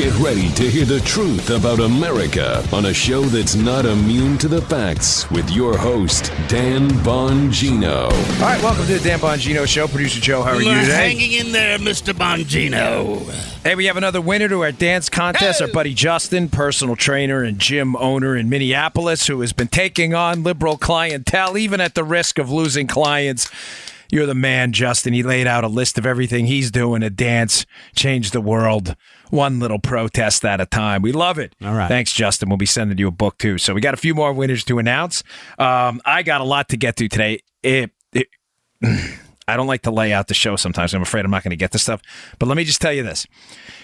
Get ready to hear the truth about America on a show that's not immune to the facts with your host, Dan Bongino. All right, welcome to the Dan Bongino Show. Producer Joe, how are you today? Hanging in there, Mr. Bongino. Hey, we have another winner to our dance contest. Our buddy Justin, personal trainer and gym owner in Minneapolis, who has been taking on liberal clientele, even at the risk of losing clients. You're the man, Justin. He laid out a list of everything he's doing to dance, change the world, one little protest at a time. We love it. All right. Thanks, Justin. We'll be sending you a book, too. So we got a few more winners to announce. I got a lot to get to today. I don't like to lay out the show sometimes. I'm afraid I'm not going to get this stuff. But let me just tell you this.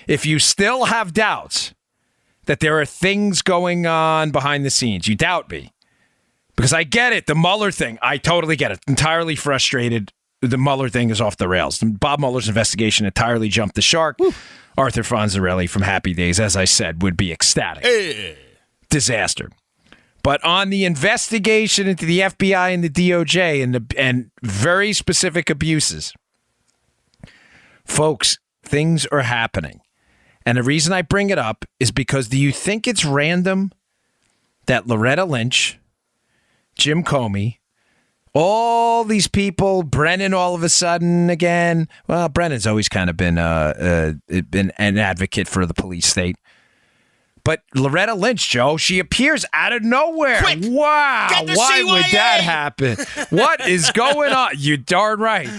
If you still have doubts that there are things going on behind the scenes, you doubt me. Because I get it. The Mueller thing, I totally get it. Entirely frustrated. The Mueller thing is off the rails. Bob Mueller's investigation entirely jumped the shark. Woo. Arthur Fonzarelli from Happy Days, as I said, would be ecstatic. Hey. Disaster. But on the investigation into the FBI and the DOJ and very specific abuses, folks, things are happening. And the reason I bring it up is because do you think it's random that Loretta Lynch, Jim Comey, all these people, Brennan all of a sudden again. Well, Brennan's always kind of been an advocate for the police state. But Loretta Lynch, Joe, she appears out of nowhere. Quick, wow, why would that happen? What is going on? You're darn right.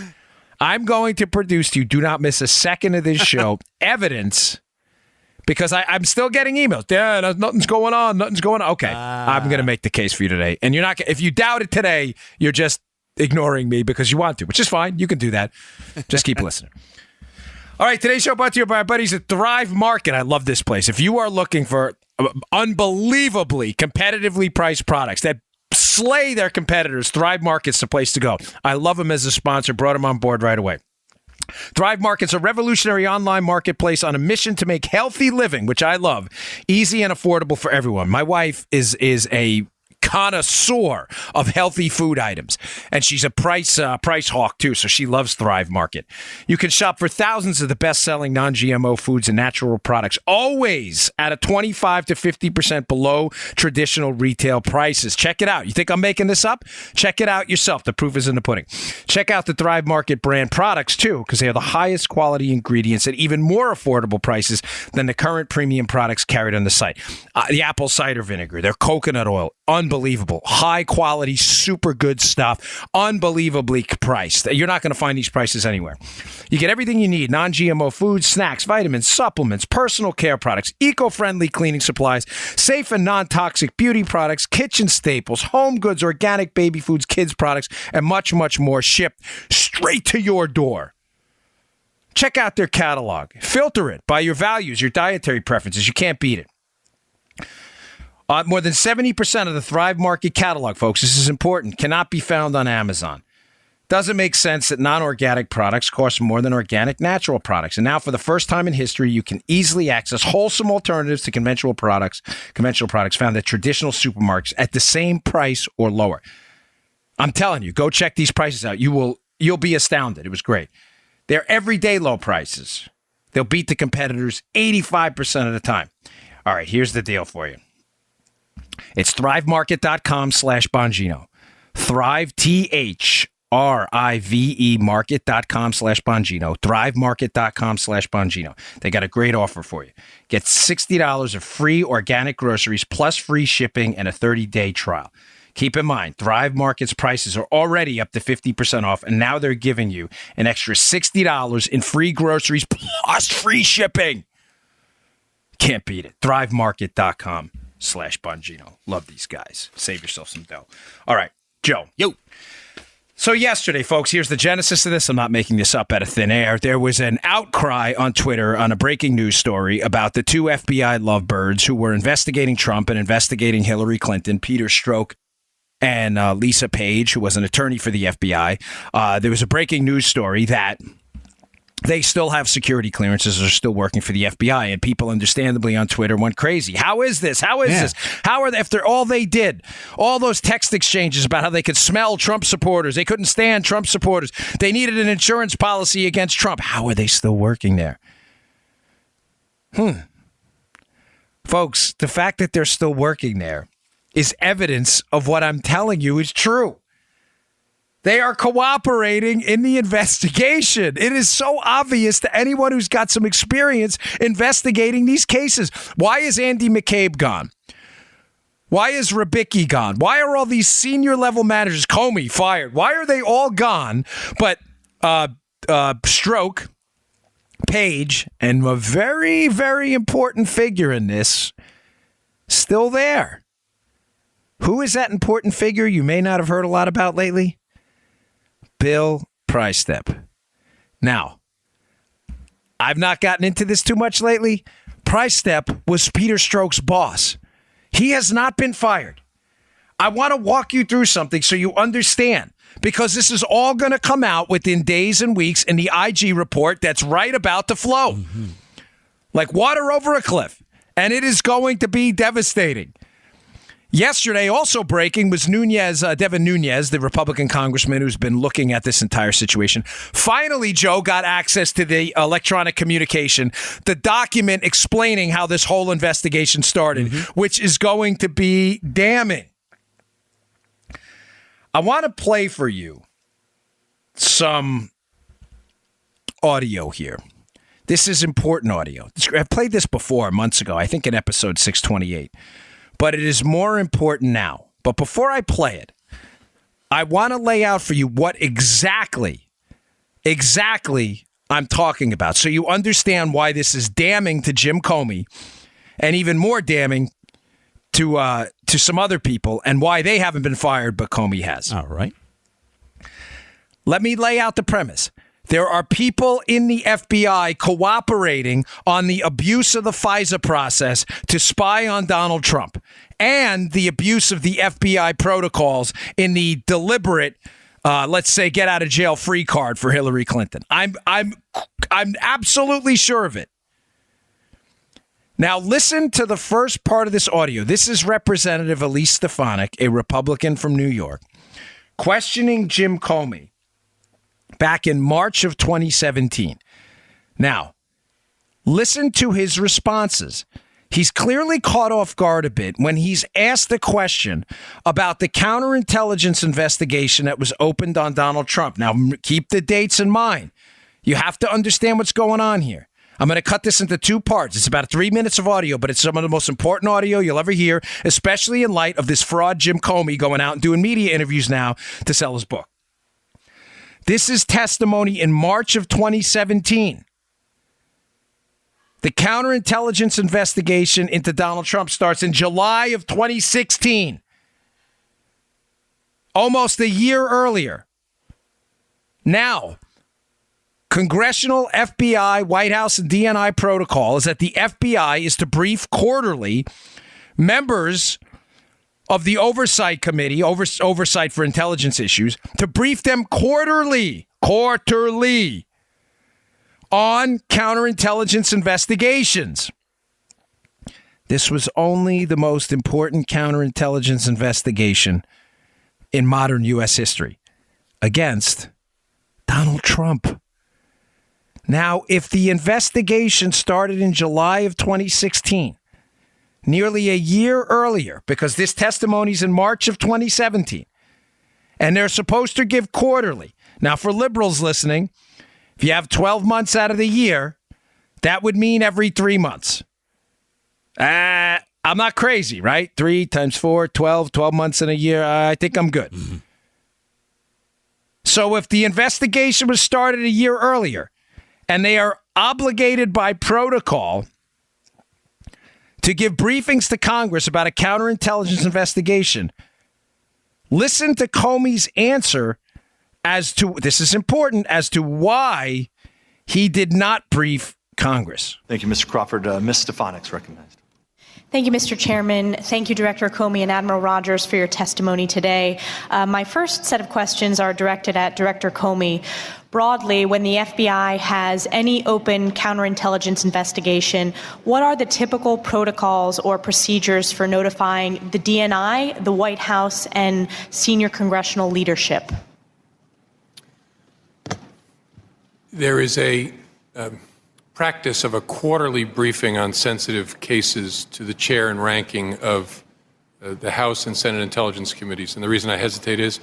I'm going to produce to you, do not miss a second of this show, evidence. Because I'm still getting emails. Yeah, nothing's going on. Nothing's going on. Okay, I'm going to make the case for you today. And you're not. If you doubt it today, you're just ignoring me because you want to, which is fine. You can do that. Just keep listening. All right, today's show brought to you by our buddies at Thrive Market. I love this place. If you are looking for unbelievably competitively priced products that slay their competitors, Thrive Market's the place to go. I love them as a sponsor. Brought them on board right away. Thrive Market's a revolutionary online marketplace on a mission to make healthy living, which I love, easy and affordable for everyone. My wife is a connoisseur of healthy food items, and she's a price hawk too, so she loves Thrive Market. You can shop for thousands of the best-selling non-GMO foods and natural products, always at a 25 to 50% below traditional retail prices. Check it out. You think I'm making this up? Check it out yourself. The proof is in the pudding. Check out the Thrive Market brand products too, because they are the highest quality ingredients at even more affordable prices than the current premium products carried on the site. The apple cider vinegar, their coconut oil, unbelievable. High quality, super good stuff. Unbelievably priced. You're not going to find these prices anywhere. You get everything you need. Non-GMO foods, snacks, vitamins, supplements, personal care products, eco-friendly cleaning supplies, safe and non-toxic beauty products, kitchen staples, home goods, organic baby foods, kids products, and much, much more shipped straight to your door. Check out their catalog. Filter it by your values, your dietary preferences. You can't beat it. More than 70% of the Thrive Market catalog, folks, this is important, cannot be found on Amazon. Doesn't make sense that non-organic products cost more than organic natural products. And now, for the first time in history, you can easily access wholesome alternatives to conventional products found at traditional supermarkets at the same price or lower. I'm telling you, go check these prices out. You'll be astounded. It was great. They're everyday low prices. They'll beat the competitors 85% of the time. All right, here's the deal for you. It's thrivemarket.com/Bongino. Thrive, THRIVE market.com/Bongino. Thrivemarket.com/Bongino. They got a great offer for you. Get $60 of free organic groceries plus free shipping and a 30-day trial. Keep in mind, Thrive Market's prices are already up to 50% off, and now they're giving you an extra $60 in free groceries plus free shipping. Can't beat it. ThriveMarket.com/Bongino. Love these guys. Save yourself some dough. All right, Joe. Yo. So yesterday, folks, here's the genesis of this. I'm not making this up out of thin air. There was an outcry on Twitter on a breaking news story about the two FBI lovebirds who were investigating Trump and investigating Hillary Clinton, Peter Strzok and Lisa Page, who was an attorney for the FBI. There was a breaking news story that they still have security clearances, are still working for the FBI, and people understandably on Twitter went crazy. How is this? How is this? How are they, after all they did, all those text exchanges about how they could smell Trump supporters, they couldn't stand Trump supporters, they needed an insurance policy against Trump. How are they still working there? Folks, the fact that they're still working there is evidence of what I'm telling you is true. They are cooperating in the investigation. It is so obvious to anyone who's got some experience investigating these cases. Why is Andy McCabe gone? Why is Rybicki gone? Why are all these senior level managers, Comey, fired? Why are they all gone? But Stroke, Page, and a very, very important figure in this, still there. Who is that important figure you may not have heard a lot about lately? Bill Priestep. Now, I've not gotten into this too much lately. Priestep was Peter Strzok's boss. He has not been fired. I want to walk you through something so you understand, because this is all going to come out within days and weeks in the IG report that's right about to flow. Mm-hmm. Like water over a cliff. And it is going to be devastating. Yesterday, also breaking, was Devin Nunes, the Republican congressman who's been looking at this entire situation. Finally, Joe got access to the electronic communication, the document explaining how this whole investigation started, which is going to be damning. I want to play for you some audio here. This is important audio. I've played this before months ago, I think in episode 628. But it is more important now. But before I play it, I want to lay out for you what exactly I'm talking about, so you understand why this is damning to Jim Comey and even more damning to some other people and why they haven't been fired, but Comey has. All right. Let me lay out the premise. There are people in the FBI cooperating on the abuse of the FISA process to spy on Donald Trump and the abuse of the FBI protocols in the deliberate, let's say, get out of jail free card for Hillary Clinton. I'm absolutely sure of it. Now, listen to the first part of this audio. This is Representative Elise Stefanik, a Republican from New York, questioning Jim Comey back in March of 2017. Now, listen to his responses. He's clearly caught off guard a bit when he's asked a question about the counterintelligence investigation that was opened on Donald Trump. Now, keep the dates in mind. You have to understand what's going on here. I'm going to cut this into two parts. It's about 3 minutes of audio, but it's some of the most important audio you'll ever hear, especially in light of this fraud Jim Comey going out and doing media interviews now to sell his book. This is testimony in March of 2017. The counterintelligence investigation into Donald Trump starts in July of 2016. Almost a year earlier. Now, Congressional, FBI, White House, and DNI protocol is that the FBI is to brief quarterly members of the Oversight Committee, Oversight for Intelligence Issues, to brief them quarterly on counterintelligence investigations. This was only the most important counterintelligence investigation in modern U.S. history against Donald Trump. Now, if the investigation started in July of 2016, nearly a year earlier, because this testimony's in March of 2017, and they're supposed to give quarterly. Now, for liberals listening, if you have 12 months out of the year, that would mean every 3 months. I'm not crazy, right? 3 times 4, 12 months in a year. I think I'm good. Mm-hmm. So if the investigation was started a year earlier, and they are obligated by protocol to give briefings to Congress about a counterintelligence investigation, listen to Comey's answer as to, this is important, as to why he did not brief Congress. Thank you, Mr. Crawford. Ms. Stefanik's recognized. Thank you, Mr. Chairman. Thank you, Director Comey and Admiral Rogers, for your testimony today. My first set of questions are directed at Director Comey. Broadly, when the FBI has any open counterintelligence investigation, what are the typical protocols or procedures for notifying the DNI, the White House, and senior congressional leadership? There is a practice of a quarterly briefing on sensitive cases to the chair and ranking of the House and Senate Intelligence Committees. And the reason I hesitate is,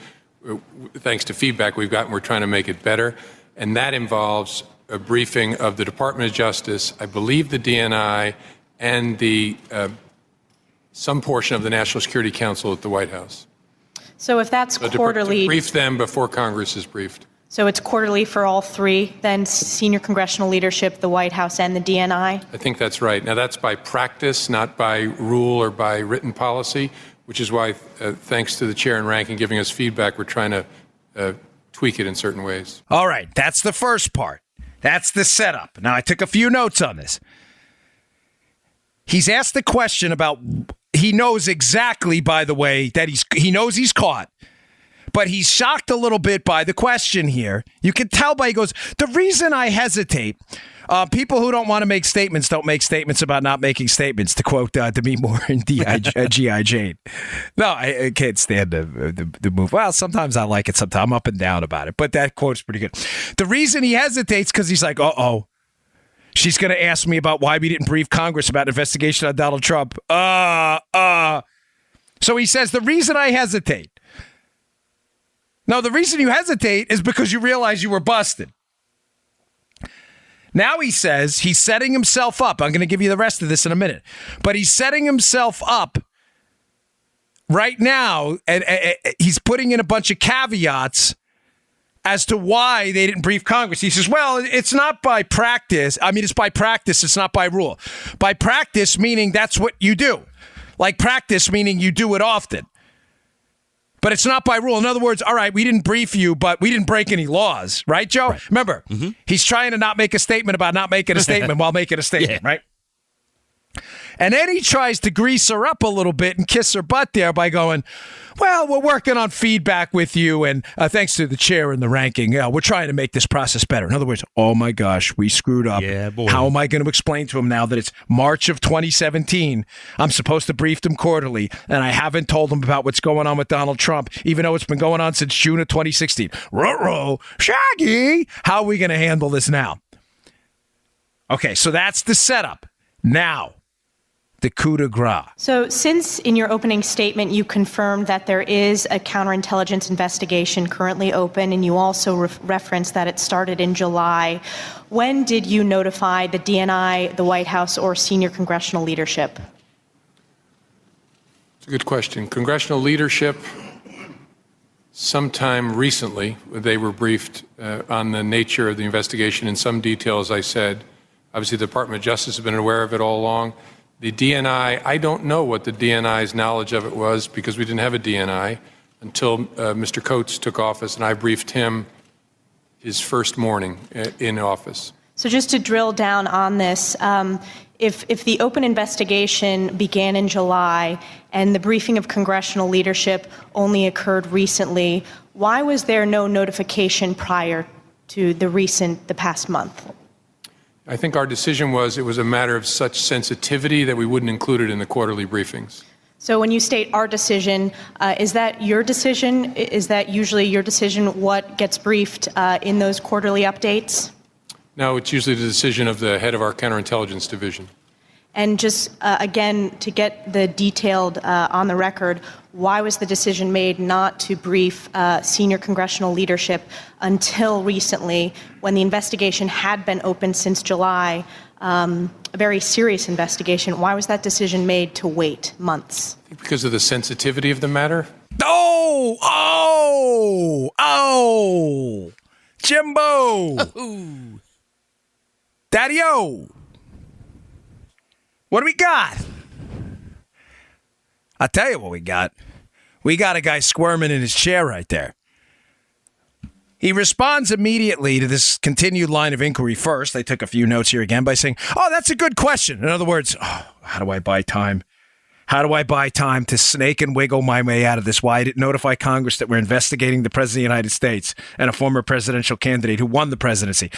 thanks to feedback we've gotten, we're trying to make it better. And that involves a briefing of the Department of Justice, I believe the DNI, and some portion of the National Security Council at the White House. So if that's quarterly... To brief them before Congress is briefed. So it's quarterly for all three, then senior congressional leadership, the White House, and the DNI? I think that's right. Now, that's by practice, not by rule or by written policy, which is why, thanks to the chair and ranking giving us feedback, we're trying to tweak it in certain ways. All right, that's the first part. That's the setup. Now, I took a few notes on this. He's asked the question about, he knows exactly, by the way, that he knows he's caught. But he's shocked a little bit by the question here. You can tell by he goes, the reason I hesitate, people who don't want to make statements don't make statements about not making statements, to quote Demi Moore in G.I. Jane. No, I can't stand the move. Well, sometimes I like it. Sometimes I'm up and down about it. But that quote's pretty good. The reason he hesitates because he's like, uh-oh, she's going to ask me about why we didn't brief Congress about an investigation on Donald Trump. So he says, the reason I hesitate. No, the reason you hesitate is because you realize you were busted. Now he says he's setting himself up. I'm going to give you the rest of this in a minute. But he's setting himself up right now, and he's putting in a bunch of caveats as to why they didn't brief Congress. He says, well, it's not by practice. I mean, it's by practice. It's not by rule. By practice, meaning that's what you do. Like practice, meaning you do it often. But it's not by rule. In other words, all right, we didn't brief you, but we didn't break any laws. Right, Joe? Right. Remember, he's trying to not make a statement about not making a statement while making a statement, right? And then he tries to grease her up a little bit and kiss her butt there by going, well, we're working on feedback with you, and thanks to the chair and the ranking, we're trying to make this process better. In other words, oh my gosh, we screwed up. Yeah, boy. How am I going to explain to him now that it's March of 2017? I'm supposed to brief them quarterly, and I haven't told them about what's going on with Donald Trump, even though it's been going on since June of 2016. Ruh-roh, Shaggy, how are we going to handle this now? Okay, so that's the setup. Now, the coup de grace. So since in your opening statement you confirmed that there is a counterintelligence investigation currently open, and you also referenced that it started in July, when did you notify the DNI, the White House, or senior congressional leadership? It's a good question. Congressional leadership, sometime recently, they were briefed on the nature of the investigation in some detail, as I said. Obviously, the Department of Justice has been aware of it all along. The DNI, I don't know what the DNI's knowledge of it was because we didn't have a DNI until Mr. Coates took office, and I briefed him his first morning in office. So just to drill down on this, if the open investigation began in July and the briefing of congressional leadership only occurred recently, why was there no notification prior to the past month? I think our decision was it was a matter of such sensitivity that we wouldn't include it in the quarterly briefings. So when you state our decision, is that your decision? Is that usually your decision what gets briefed in those quarterly updates? No, it's usually the decision of the head of our counterintelligence division. And just, again, to get the detailed on the record, why was the decision made not to brief senior congressional leadership until recently when the investigation had been open since July, a very serious investigation? Why was that decision made to wait months? I think because of the sensitivity of the matter. Oh, Jimbo. Daddy-o. What do we got? I'll tell you what we got. We got a guy squirming in his chair right there. He responds immediately to this continued line of inquiry first. I took a few notes here again by saying, oh, that's a good question. In other words, how do I buy time? How do I buy time to snake and wiggle my way out of this? Why I didn't notify Congress that we're investigating the President of the United States and a former presidential candidate who won the presidency?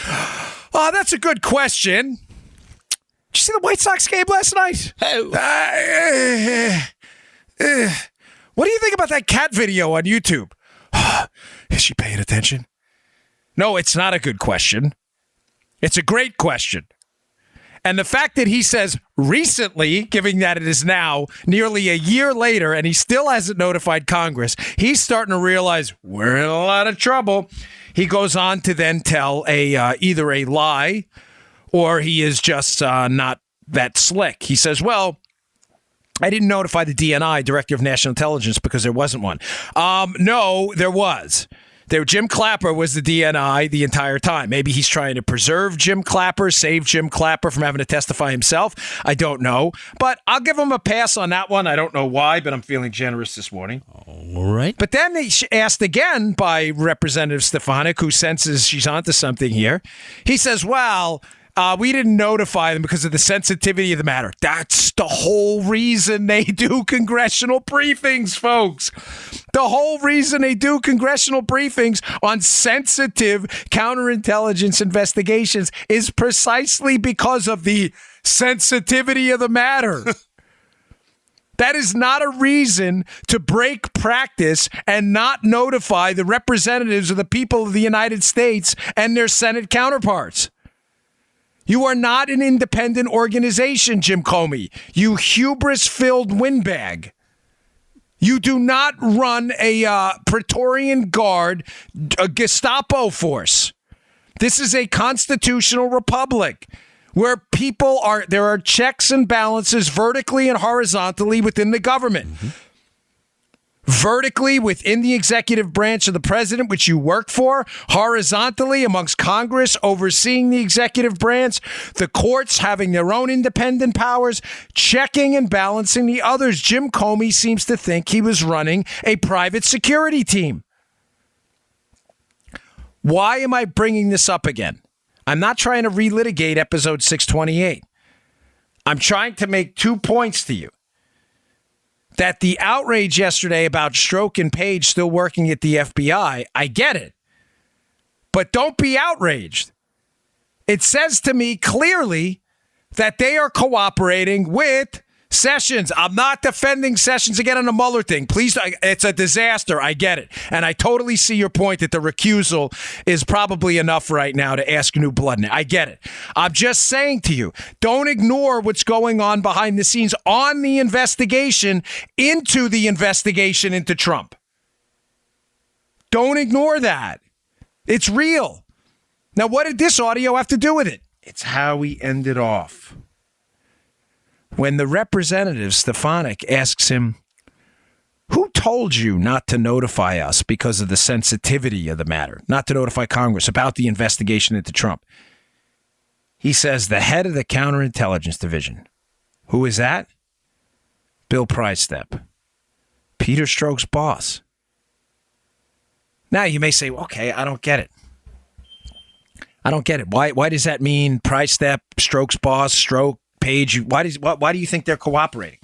Oh, that's a good question. Did you see the White Sox game last night? What do you think about that cat video on YouTube? Is she paying attention? No, it's not a good question. It's a great question. And the fact that he says recently, given that it is now nearly a year later, and he still hasn't notified Congress, he's starting to realize we're in a lot of trouble. He goes on to then tell either a lie or he is just not that slick. He says, well, I didn't notify the DNI, Director of National Intelligence, because there wasn't one. No, there was. Jim Clapper was the DNI the entire time. Maybe he's trying to preserve Jim Clapper, save Jim Clapper from having to testify himself. I don't know. But I'll give him a pass on that one. I don't know why, but I'm feeling generous this morning. All right. But then they asked again by Representative Stefanik, who senses she's onto something here. He says, well, we didn't notify them because of the sensitivity of the matter. That's the whole reason they do congressional briefings, folks. The whole reason they do congressional briefings on sensitive counterintelligence investigations is precisely because of the sensitivity of the matter. That is not a reason to break practice and not notify the representatives of the people of the United States and their Senate counterparts. You are not an independent organization, Jim Comey. You hubris-filled windbag. You do not run a Praetorian Guard, a Gestapo force. This is a constitutional republic where there are checks and balances vertically and horizontally within the government. Mm-hmm. Vertically within the executive branch of the president, which you work for, horizontally amongst Congress overseeing the executive branch, the courts having their own independent powers, checking and balancing the others. Jim Comey seems to think he was running a private security team. Why am I bringing this up again? I'm not trying to relitigate episode 628. I'm trying to make 2 points to you. That the outrage yesterday about Strzok and Page still working at the FBI, I get it. But don't be outraged. It says to me clearly that they are cooperating with Sessions. I'm not defending Sessions again on the Mueller thing. Please, it's a disaster. I get it. And I totally see your point that the recusal is probably enough right now to ask new blood in it. I get it. I'm just saying to you, don't ignore what's going on behind the scenes on the investigation into Trump. Don't ignore that. It's real. Now, what did this audio have to do with it? It's how he ended off. When the representative, Stefanik, asks him, who told you not to notify us because of the sensitivity of the matter, not to notify Congress about the investigation into Trump? He says, the head of the counterintelligence division. Who is that? Bill Prystep, Peter Strzok's boss. Now you may say, okay, I don't get it. Why does that mean Prystep, Strzok's boss, Strzok, Page? Why do you think they're cooperating?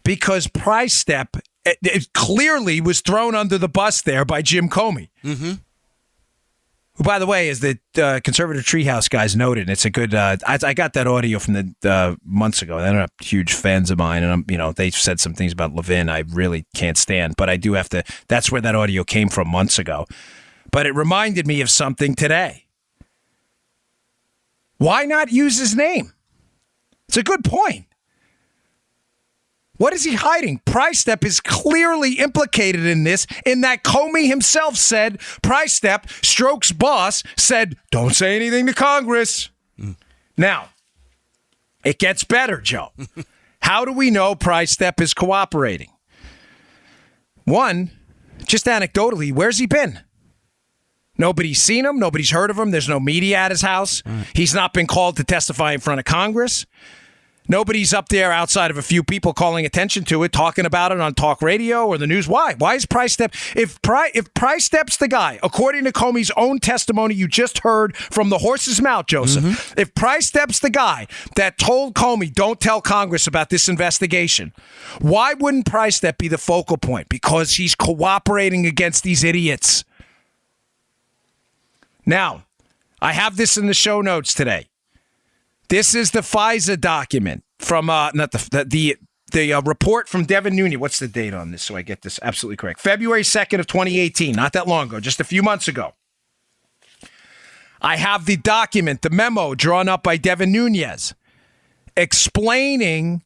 Because Prystep it clearly was thrown under the bus there by Jim Comey, who, by the way, as the conservative treehouse guys noted, it's a good. I got that audio from the months ago. They're not huge fans of mine, and they said some things about Levin I really can't stand, but I do have to. That's where that audio came from months ago. But it reminded me of something today. Why not use his name? It's a good point. What is he hiding? Prystep is clearly implicated in this, in that Comey himself said, Prystep, Strzok's boss, said, don't say anything to Congress. Now, it gets better, Joe. How do we know Prystep is cooperating? One, just anecdotally, where's he been? Nobody's seen him. Nobody's heard of him. There's no media at his house. He's not been called to testify in front of Congress. Nobody's up there outside of a few people calling attention to it, talking about it on talk radio or the news. Why? Why is Prystep? If Prystep's the guy, according to Comey's own testimony you just heard from the horse's mouth, Joseph, if Prystep's the guy that told Comey, don't tell Congress about this investigation, why wouldn't Prystep be the focal point? Because he's cooperating against these idiots. Now, I have this in the show notes today. This is the FISA document from not the report from Devin Nunes. What's the date on this so I get this absolutely correct? February 2nd of 2018, not that long ago, just a few months ago. I have the document, the memo drawn up by Devin Nunes explaining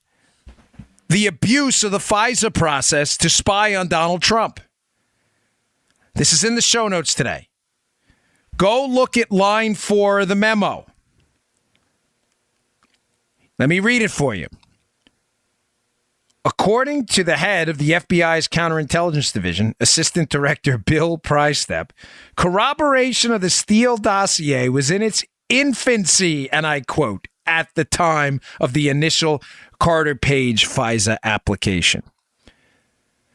the abuse of the FISA process to spy on Donald Trump. This is in the show notes today. Go look at line 4 of the memo. Let me read it for you. According to the head of the FBI's Counterintelligence Division, Assistant Director Bill Prystep, corroboration of the Steele dossier was in its infancy, and I quote, at the time of the initial Carter Page FISA application.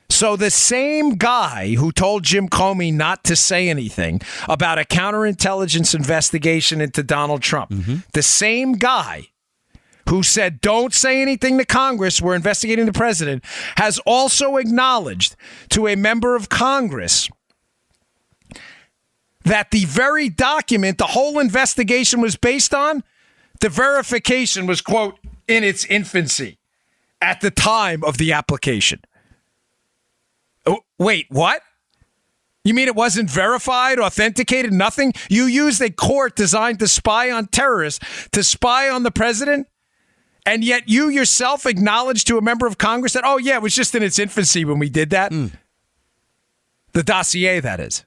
So the same guy who told Jim Comey not to say anything about a counterintelligence investigation into Donald Trump, the same guy who said, don't say anything to Congress, we're investigating the president, has also acknowledged to a member of Congress that the very document the whole investigation was based on, the verification was, quote, in its infancy at the time of the application. Oh, wait, what? You mean it wasn't verified, authenticated, nothing? You used a court designed to spy on terrorists, to spy on the president? And yet you yourself acknowledged to a member of Congress that, oh, yeah, it was just in its infancy when we did that. The dossier, that is.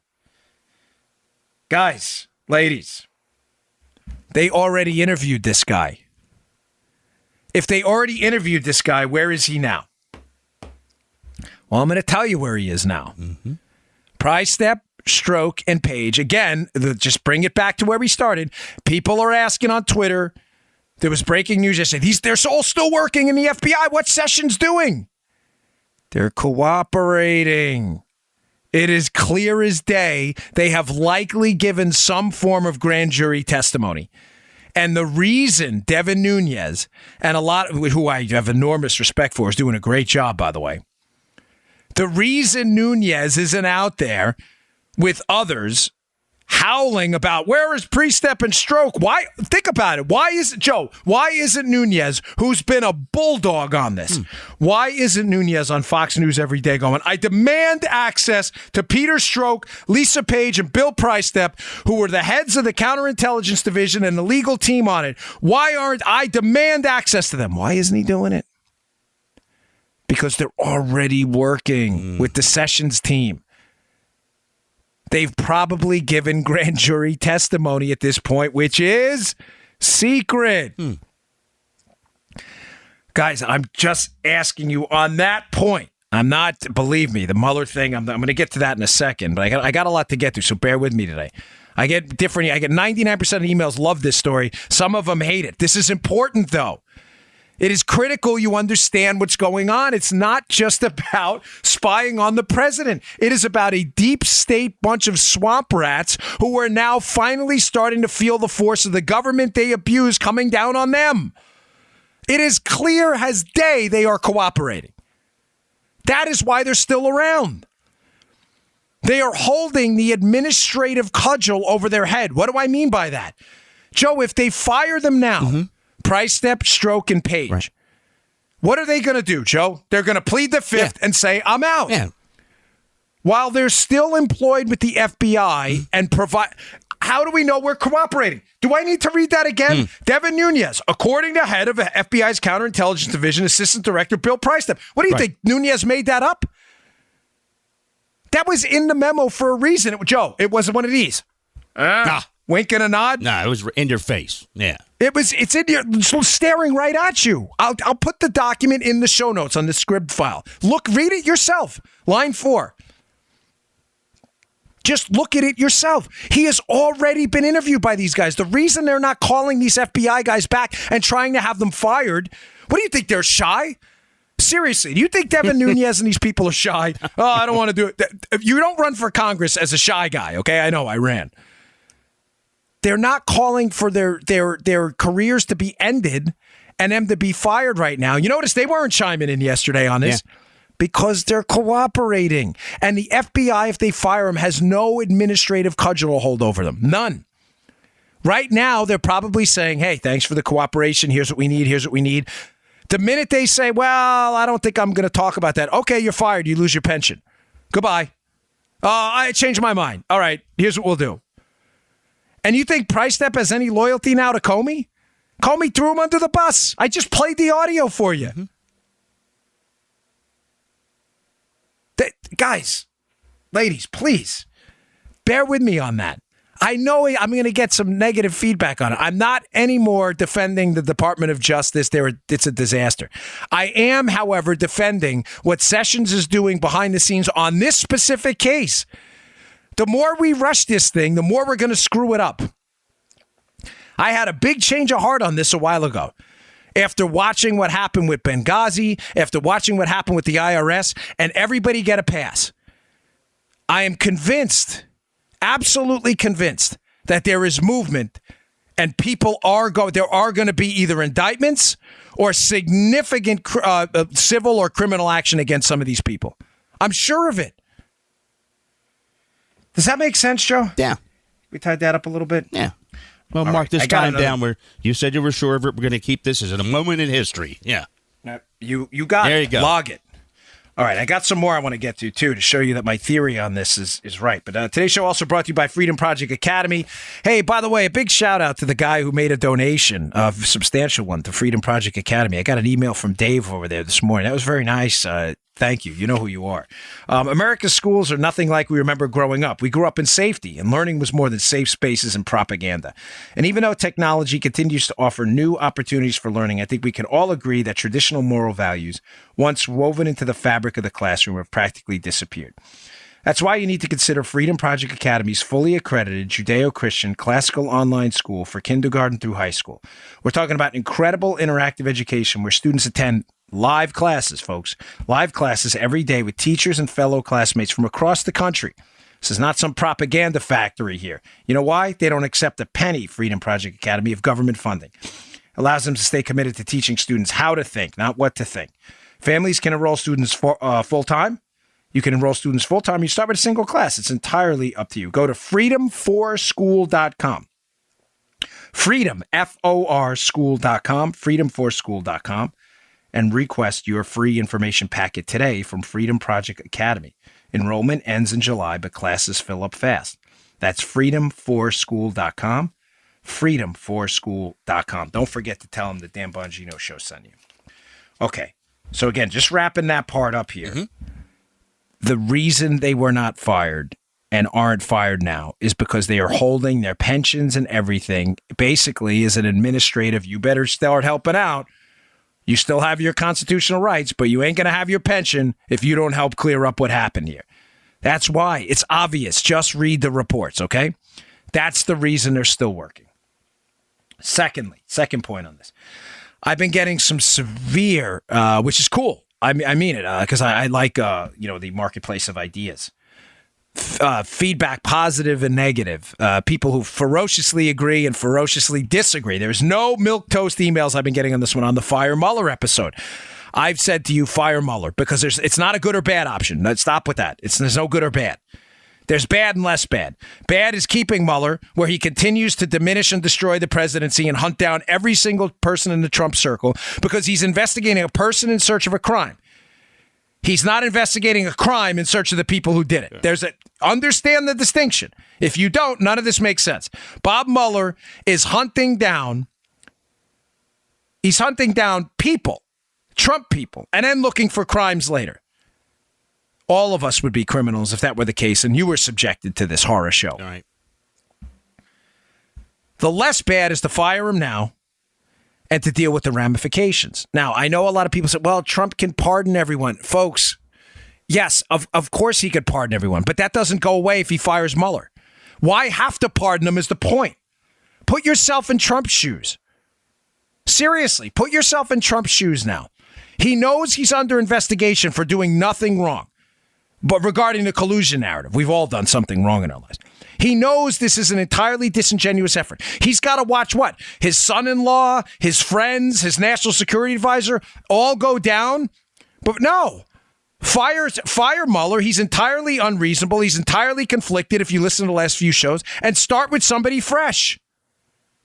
Guys, ladies, they already interviewed this guy. If they already interviewed this guy, where is he now? Well, I'm going to tell you where he is now. Prystep, Stroke, and Page. Again, just bring it back to where we started. People are asking on Twitter. There was breaking news yesterday. They're all still working in the FBI. What's Sessions doing? They're cooperating. It is clear as day. They have likely given some form of grand jury testimony. And the reason Devin Nunes and a lot of who I have enormous respect for is doing a great job, by the way. The reason Nunes isn't out there with others howling about where is Prystep and Stroke? Why? Think about it. Why isn't Nunes, who's been a bulldog on this, why isn't Nunes on Fox News every day going, I demand access to Peter Stroke, Lisa Page, and Bill Prystep, who were the heads of the Counterintelligence Division and the legal team on it. Why aren't I demand access to them? Why isn't he doing it? Because they're already working with the Sessions team. They've probably given grand jury testimony at this point, which is secret. Guys, I'm just asking you on that point. I'm not, believe me, the Mueller thing, I'm going to get to that in a second, but I got a lot to get through, so bear with me today. I get 99% of emails love this story. Some of them hate it. This is important, though. It is critical you understand what's going on. It's not just about spying on the president. It is about a deep state bunch of swamp rats who are now finally starting to feel the force of the government they abuse coming down on them. It is clear as day they are cooperating. That is why they're still around. They are holding the administrative cudgel over their head. What do I mean by that? Joe, if they fire them now, Prystep, Stroke, and Page. Right. What are they going to do, Joe? They're going to plead the fifth and say, I'm out. Yeah. While they're still employed with the FBI and provide... How do we know we're cooperating? Do I need to read that again? Devin Nunes, according to head of FBI's Counterintelligence Division, Assistant Director Bill Prystep. What do you think? Nunes made that up? That was in the memo for a reason. Joe, it wasn't one of these. Wink and a nod? No, it was in your face. Yeah. It's in your, staring right at you. I'll put the document in the show notes on the script file. Look, read it yourself. Line 4. Just look at it yourself. He has already been interviewed by these guys. The reason they're not calling these FBI guys back and trying to have them fired, what do you think, they're shy? Seriously, do you think Devin Nunes and these people are shy? Oh, I don't want to do it. You don't run for Congress as a shy guy, okay? I know, I ran. They're not calling for their careers to be ended and them to be fired right now. You notice they weren't chiming in yesterday on this because they're cooperating. And the FBI, if they fire them, has no administrative cudgel to hold over them. None. Right now, they're probably saying, hey, thanks for the cooperation. Here's what we need. Here's what we need. The minute they say, well, I don't think I'm going to talk about that. Okay, you're fired. You lose your pension. Goodbye. I changed my mind. All right, here's what we'll do. And you think Price Step has any loyalty now to Comey? Comey threw him under the bus. I just played the audio for you. Mm-hmm. Guys, ladies, please, bear with me on that. I know I'm going to get some negative feedback on it. I'm not anymore defending the Department of Justice. It's a disaster. I am, however, defending what Sessions is doing behind the scenes on this specific case. The more we rush this thing, the more we're going to screw it up. I had a big change of heart on this a while ago. After watching what happened with Benghazi, after watching what happened with the IRS, and everybody get a pass. I am convinced, absolutely convinced, that there is movement and there are going to be either indictments or significant civil or criminal action against some of these people. I'm sure of it. Does that make sense, Joe? Yeah. We tied that up a little bit? Yeah. Well, mark this time down where you said you were sure of it. We're going to keep this as a moment in history. Yeah. You got it. There you go. Log it. All right, I got some more I want to get to, too, to show you that my theory on this is right. But today's show also brought to you by Freedom Project Academy. Hey, by the way, a big shout-out to the guy who made a donation, a substantial one, to Freedom Project Academy. I got an email from Dave over there this morning. That was very nice. Thank you. You know who you are. America's schools are nothing like we remember growing up. We grew up in safety, and learning was more than safe spaces and propaganda. And even though technology continues to offer new opportunities for learning, I think we can all agree that traditional moral values, once woven into the fabric of the classroom, have practically disappeared. That's why you need to consider Freedom Project Academy's fully accredited Judeo-Christian classical online school for kindergarten through high school. We're talking about incredible interactive education where students attend live classes, folks. Live classes every day with teachers and fellow classmates from across the country. This is not some propaganda factory here. You know why? They don't accept a penny, Freedom Project Academy, of government funding. Allows them to stay committed to teaching students how to think, not what to think. Families can enroll students full-time. You can enroll students full-time. You start with a single class. It's entirely up to you. Go to freedom4school.com. Freedom, F-O-R school.com, freedom4school.com, and request your free information packet today from Freedom Project Academy. Enrollment ends in July, but classes fill up fast. That's freedom4school.com, freedom4school.com. Don't forget to tell them the Dan Bongino Show sent you. Okay, so again, just wrapping that part up here. Mm-hmm. The reason they were not fired and aren't fired now is because they are holding their pensions and everything basically as an administrative, you better start helping out. You still have your constitutional rights, but you ain't going to have your pension if you don't help clear up what happened here. That's why. It's obvious. Just read the reports, okay? That's the reason they're still working. Secondly, second point on this. I've been getting some severe, which is cool. I mean it, because I like, the marketplace of ideas. Feedback, positive and negative. People who ferociously agree and ferociously disagree. There's no milquetoast emails I've been getting on this one on the Fire Mueller episode. I've said to you, fire Mueller, because it's not a good or bad option. Let's stop with that. There's no good or bad. There's bad and less bad. Bad is keeping Mueller, where he continues to diminish and destroy the presidency and hunt down every single person in the Trump circle because he's investigating a person in search of a crime. He's not investigating a crime in search of the people who did it. Understand the distinction. If you don't, none of this makes sense. Bob Mueller is hunting down people, Trump people, and then looking for crimes later. All of us would be criminals if that were the case, and you were subjected to this horror show. All right. The less bad is to fire him now and to deal with the ramifications. Now, I know a lot of people say, well, Trump can pardon everyone. Folks, yes, of course he could pardon everyone, but that doesn't go away if he fires Mueller. Why have to pardon him is the point. Put yourself in Trump's shoes. Seriously, put yourself in Trump's shoes now. He knows he's under investigation for doing nothing wrong. But regarding the collusion narrative, we've all done something wrong in our lives. He knows this is an entirely disingenuous effort. He's got to watch what? His son-in-law, his friends, his national security advisor all go down. But no, fire Mueller. He's entirely unreasonable. He's entirely conflicted if you listen to the last few shows. And start with somebody fresh.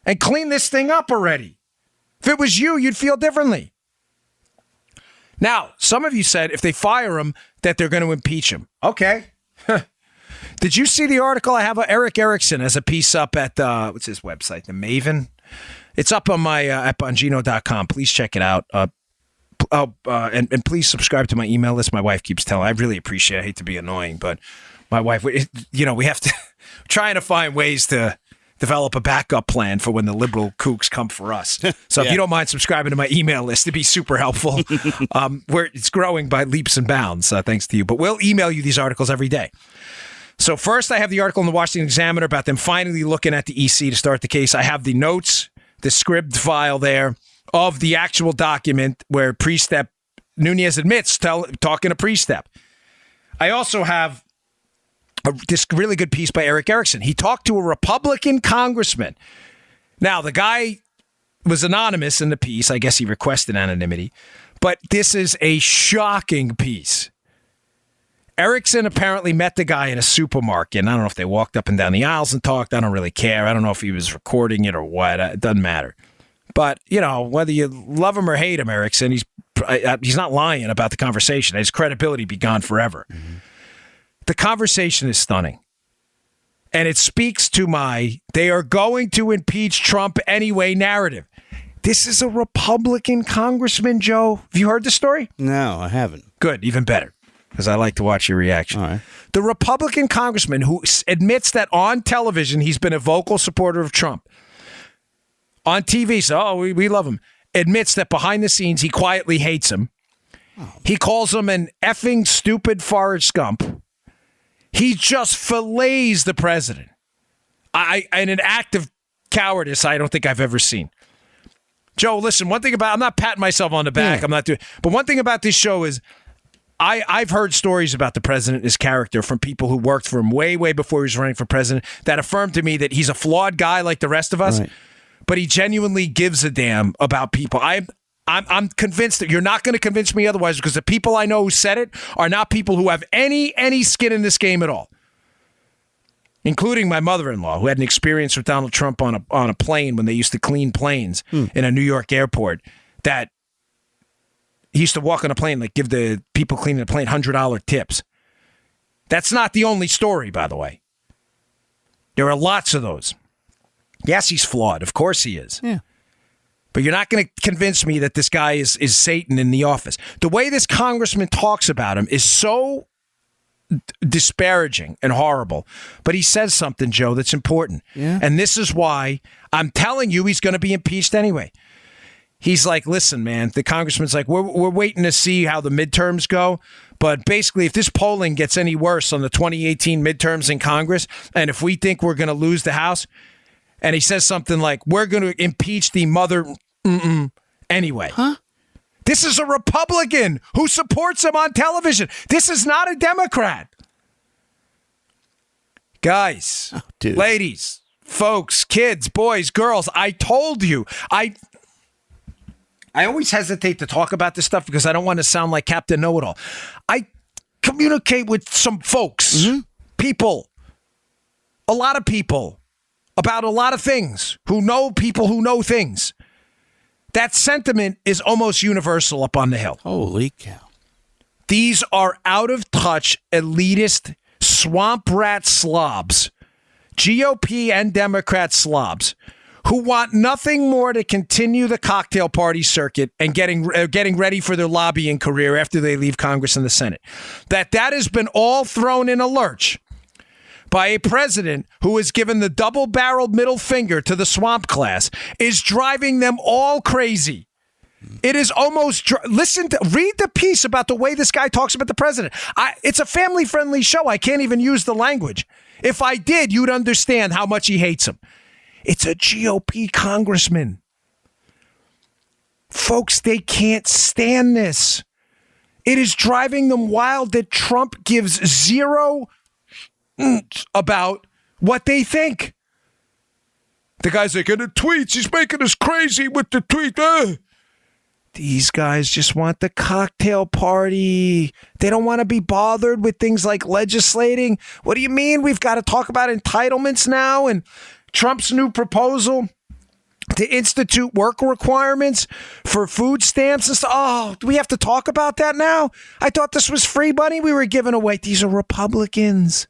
And clean this thing up already. If it was you, you'd feel differently. Now, some of you said if they fire him, that they're going to impeach him. Okay. Did you see the article? I have Eric Erickson as a piece up at, what's his website? The Maven? It's up on my, at Bongino.com. Please check it out. And please subscribe to my email list. My wife keeps telling. I really appreciate it. I hate to be annoying, but my wife, we have to trying to find ways to develop a backup plan for when the liberal kooks come for us. So if you don't mind subscribing to my email list, it'd be super helpful. Where it's growing by leaps and bounds, thanks to you. But we'll email you these articles every day. So first, I have the article in the Washington Examiner about them finally looking at the EC to start the case. I have the notes, the script file there of the actual document where Pre-Step Nunez admits talking to Pre-Step. I also have this really good piece by Eric Erickson. He talked to a Republican congressman. Now, the guy was anonymous in the piece. I guess he requested anonymity. But this is a shocking piece. Erickson apparently met the guy in a supermarket. And I don't know if they walked up and down the aisles and talked. I don't really care. I don't know if he was recording it or what. It doesn't matter. But, whether you love him or hate him, Erickson, he's not lying about the conversation. His credibility be gone forever. Mm-hmm. The conversation is stunning. And it speaks to they are going to impeach Trump anyway narrative. This is a Republican congressman, Joe. Have you heard the story? No, I haven't. Good, even better, because I like to watch your reaction. All right. The Republican congressman who admits that on television he's been a vocal supporter of Trump. On TV, so we love him. Admits that behind the scenes he quietly hates him. Oh. He calls him an effing stupid Forrest Gump. He just fillets the president. In an act of cowardice I don't think I've ever seen. Joe, listen, one thing I'm not patting myself on the back. Yeah. But one thing about this show is I've heard stories about the president and his character from people who worked for him way, way before he was running for president that affirmed to me that he's a flawed guy like the rest of us, right. But he genuinely gives a damn about people. I'm convinced that you're not going to convince me otherwise because the people I know who said it are not people who have any skin in this game at all, including my mother-in-law who had an experience with Donald Trump on a plane when they used to clean planes in a New York airport. That he used to walk on a plane, like give the people cleaning the plane $100 tips. That's not the only story, by the way. There are lots of those. Yes, he's flawed. Of course he is. Yeah. But you're not going to convince me that this guy is Satan in the office. The way this congressman talks about him is so disparaging and horrible. But he says something, Joe, that's important. Yeah. And this is why I'm telling you he's going to be impeached anyway. He's like, listen, man, the congressman's like, we're waiting to see how the midterms go. But basically, if this polling gets any worse on the 2018 midterms in Congress, and if we think we're going to lose the House, and he says something like, we're going to impeach the mother anyway. Huh? This is a Republican who supports him on television. This is not a Democrat. Guys, ladies, folks, kids, boys, girls, I told you. I always hesitate to talk about this stuff because I don't want to sound like Captain Know-It-All. I communicate with some folks, people, a lot of people, about a lot of things, who know people who know things. That sentiment is almost universal up on the Hill. Holy cow. These are out-of-touch, elitist, swamp rat slobs, GOP and Democrat slobs, who want nothing more to continue the cocktail party circuit and getting ready for their lobbying career after they leave Congress and the Senate. That has been all thrown in a lurch by a president who has given the double-barreled middle finger to the swamp class is driving them all crazy. It is almost... read the piece about the way this guy talks about the president. It's a family-friendly show. I can't even use the language. If I did, you'd understand how much he hates him. It's a GOP congressman. Folks, they can't stand this. It is driving them wild that Trump gives zero about what they think. The guy's like, in the tweets, he's making us crazy with the tweet. These guys just want the cocktail party. They don't want to be bothered with things like legislating. What do you mean we've got to talk about entitlements now and Trump's new proposal to institute work requirements for food stamps and stuff? Oh, do we have to talk about that now? I thought this was free money we were giving away. These are Republicans.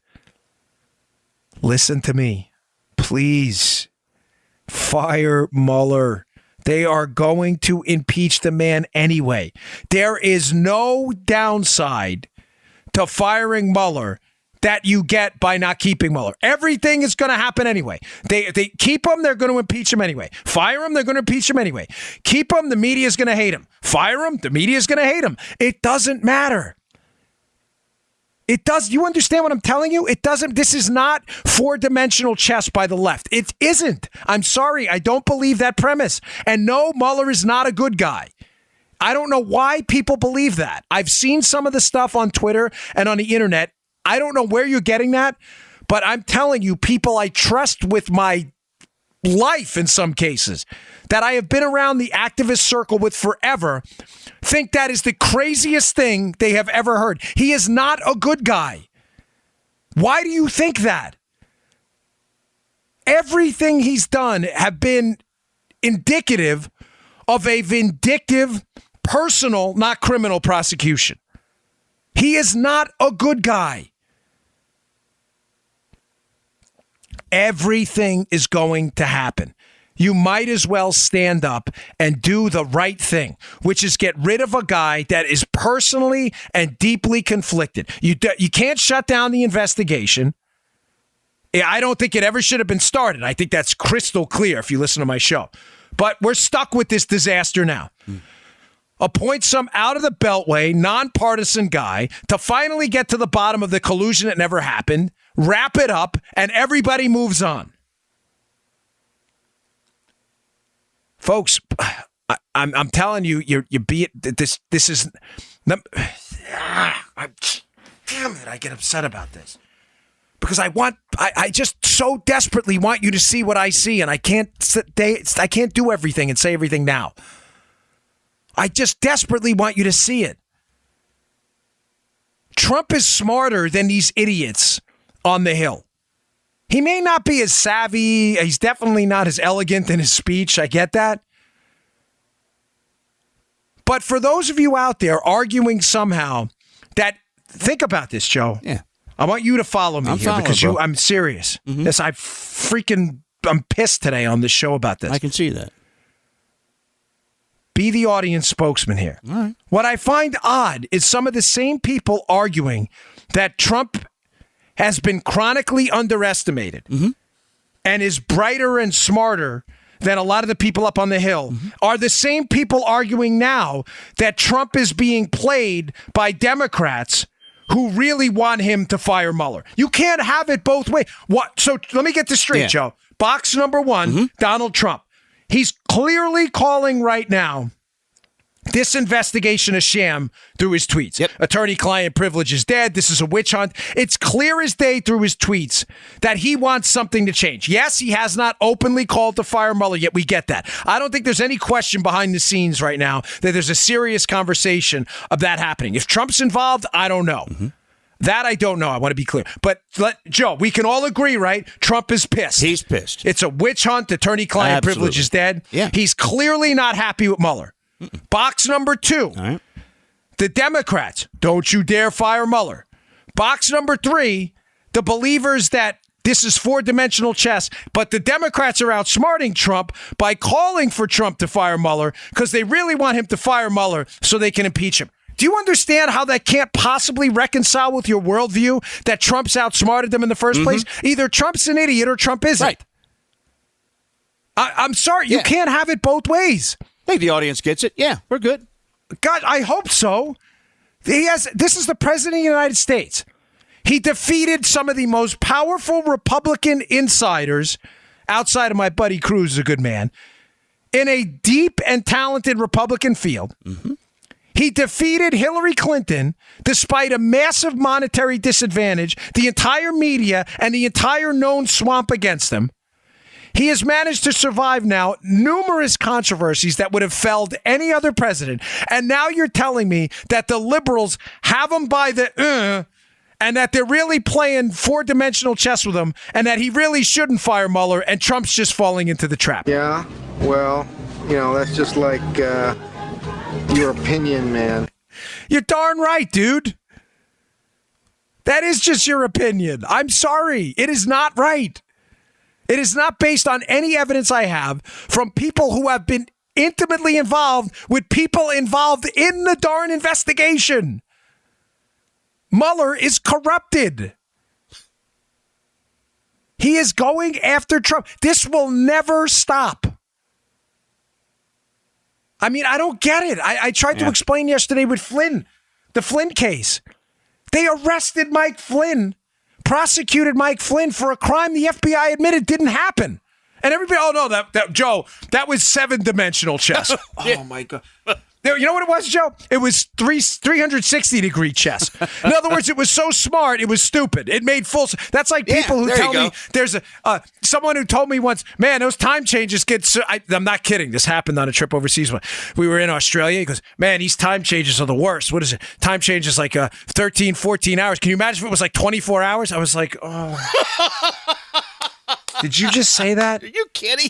listen to me. Please fire Mueller. They are going to impeach the man anyway. There is no downside to firing Mueller that you get by not keeping Mueller. Everything is going to happen anyway. They keep him, they're going to impeach him anyway. Fire him, they're going to impeach him anyway. Keep him, the media is going to hate him. Fire him, the media is going to hate him. It doesn't matter. It does. You understand what I'm telling you? It doesn't. This is not four-dimensional chess by the left. It isn't. I'm sorry. I don't believe that premise. And no, Mueller is not a good guy. I don't know why people believe that. I've seen some of the stuff on Twitter and on the internet. I don't know where you're getting that, but I'm telling you, people I trust with my life in some cases, that I have been around the activist circle with forever, think that is the craziest thing they have ever heard. He is not a good guy. Why do you think that? Everything he's done have been indicative of a vindictive, personal, not criminal prosecution. He is not a good guy. Everything is going to happen. You might as well stand up and do the right thing, which is get rid of a guy that is personally and deeply conflicted. You can't shut down the investigation. I don't think it ever should have been started. I think that's crystal clear if you listen to my show. But we're stuck with this disaster now. Appoint some out-of-the-beltway, nonpartisan guy to finally get to the bottom of the collusion that never happened, wrap it up, and everybody moves on. Folks, I'm telling you, you be it. This is. Damn it! I get upset about this because I just so desperately want you to see what I see, and I can't do everything and say everything now. I just desperately want you to see it. Trump is smarter than these idiots on the Hill. He may not be as savvy. He's definitely not as elegant in his speech. I get that. But for those of you out there arguing somehow that, think about this, Joe. Yeah. I want you to follow me here because bro. I'm serious. Mm-hmm. Yes, I'm pissed today on this show about this. I can see that. Be the audience spokesman here. All right. What I find odd is some of the same people arguing that Trump has been chronically underestimated and is brighter and smarter than a lot of the people up on the Hill are the same people arguing now that Trump is being played by Democrats who really want him to fire Mueller. You can't have it both ways. What? So let me get this straight, Joe. Box number one, Donald Trump. He's clearly calling right now this investigation a sham through his tweets. Yep. Attorney-client privilege is dead. This is a witch hunt. It's clear as day through his tweets that he wants something to change. Yes, he has not openly called to fire Mueller yet. We get that. I don't think there's any question behind the scenes right now that there's a serious conversation of that happening. If Trump's involved, I don't know. That I don't know. I want to be clear. But Joe, we can all agree, right? Trump is pissed. He's pissed. It's a witch hunt. Attorney-client privilege is dead. Yeah. He's clearly not happy with Mueller. Box number two. All right. The Democrats, don't you dare fire Mueller. Box number three, the believers that this is four-dimensional chess, but the Democrats are outsmarting Trump by calling for Trump to fire Mueller because they really want him to fire Mueller so they can impeach him. Do you understand how that can't possibly reconcile with your worldview that Trump's outsmarted them in the first place? Either Trump's an idiot or Trump isn't. Right. I'm sorry. You can't have it both ways. I think the audience gets it. Yeah, we're good. God, I hope so. This is the president of the United States. He defeated some of the most powerful Republican insiders, outside of my buddy Cruz, a good man, in a deep and talented Republican field. He defeated Hillary Clinton despite a massive monetary disadvantage, the entire media, and the entire known swamp against him. He has managed to survive now numerous controversies that would have felled any other president. And now you're telling me that the liberals have him by the and that they're really playing four-dimensional chess with him and that he really shouldn't fire Mueller and Trump's just falling into the trap. Yeah, well, that's just like your opinion, man. You're darn right, dude. That is just your opinion. I'm sorry. It is not right. It is not based on any evidence I have from people who have been intimately involved with people involved in the darn investigation. Mueller is corrupted. He is going after Trump. This will never stop. I mean, I don't get it. I tried to explain yesterday with Flynn, the Flynn case. They arrested Mike Flynn, prosecuted Mike Flynn for a crime the FBI admitted didn't happen. And everybody, oh no, that Joe, that was 7-dimensional chess. Oh my God. You know what it was, Joe? It was 360-degree chess. In other words, it was so smart, it was stupid. It made full. That's like people who tell me there's someone who told me once, man, those time changes get. I'm not kidding. This happened on a trip overseas. We were in Australia. He goes, man, these time changes are the worst. What is it? Time changes like 13, 14 hours. Can you imagine if it was like 24 hours? I was like, oh. Did you just say that? Are you kidding?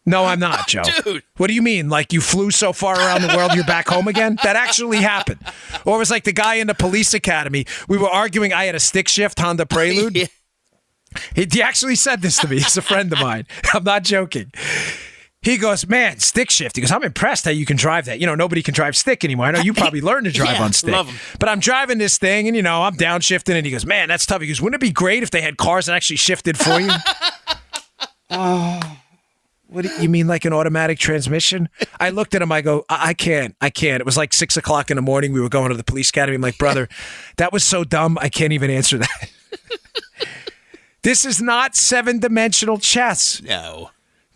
No, I'm not, Joe. Dude. What do you mean? Like you flew so far around the world you're back home again? That actually happened. Or it was like the guy in the police academy. We were arguing. I had a stick shift Honda Prelude. Yeah. He actually said this to me. He's a friend of mine. I'm not joking. He goes, man, stick shift. He goes, I'm impressed how you can drive that. You know, nobody can drive stick anymore. I know you probably learned to drive on stick. Love 'em. But I'm driving this thing and, I'm downshifting. And he goes, man, that's tough. He goes, wouldn't it be great if they had cars that actually shifted for you? Oh. What do you mean, like an automatic transmission? I looked at him. I go, I can't. It was like 6 o'clock in the morning. We were going to the police academy. I'm like, brother, that was so dumb. I can't even answer that. This is not 7-dimensional chess. No.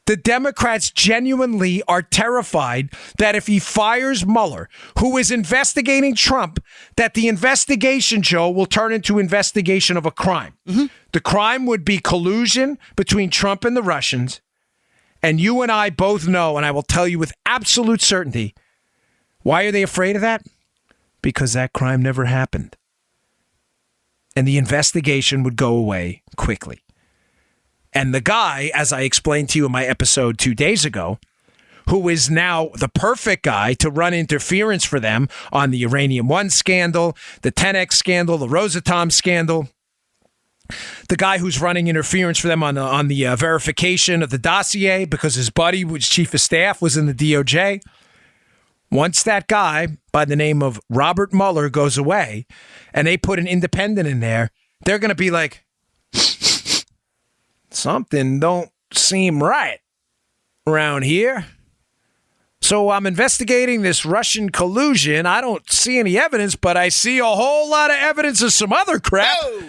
The Democrats genuinely are terrified that if he fires Mueller, who is investigating Trump, that the investigation, Joe, will turn into investigation of a crime. Mm-hmm. The crime would be collusion between Trump and the Russians. And you and I both know, and I will tell you with absolute certainty, why are they afraid of that? Because that crime never happened. And the investigation would go away quickly. And the guy, as I explained to you in my episode 2 days ago, who is now the perfect guy to run interference for them on the Uranium One scandal, the 10X scandal, the Rosatom scandal, the guy who's running interference for them on the verification of the dossier because his buddy, which chief of staff, was in the DOJ. Once that guy by the name of Robert Mueller goes away and they put an independent in there, they're going to be like, something don't seem right around here. So I'm investigating this Russian collusion. I don't see any evidence, but I see a whole lot of evidence of some other crap. Oh.